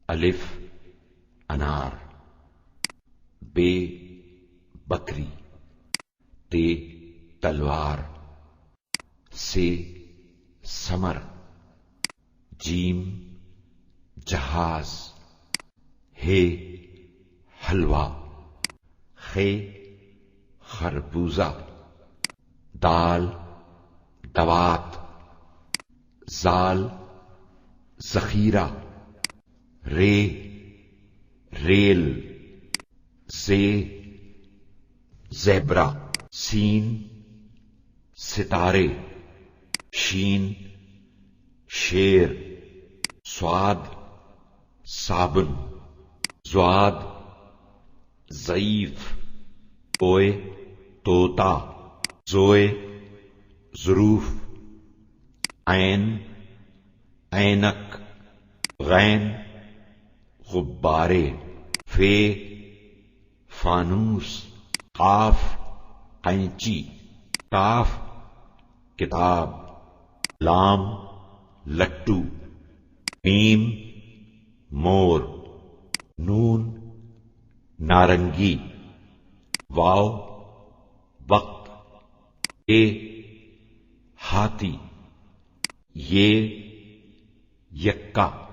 الف انار، بے بکری، تے تلوار، سے سمر، جیم جہاز، ہے حلوہ، خے خربوزہ، دال دوات، زال ذخیرہ، رے ریل، زے زیبرا، سین ستارے، شین شیر، صاد صابن، ضاد ضعیف، اوئے طوطا، زوئے ظروف، عین عینک، غین غبارے، فے فانوس، قاف قینچی، کاف کتاب، لام لٹو، میم مور، نون نارنگی، واو وقت، اے ہاتھی، یہ یکا،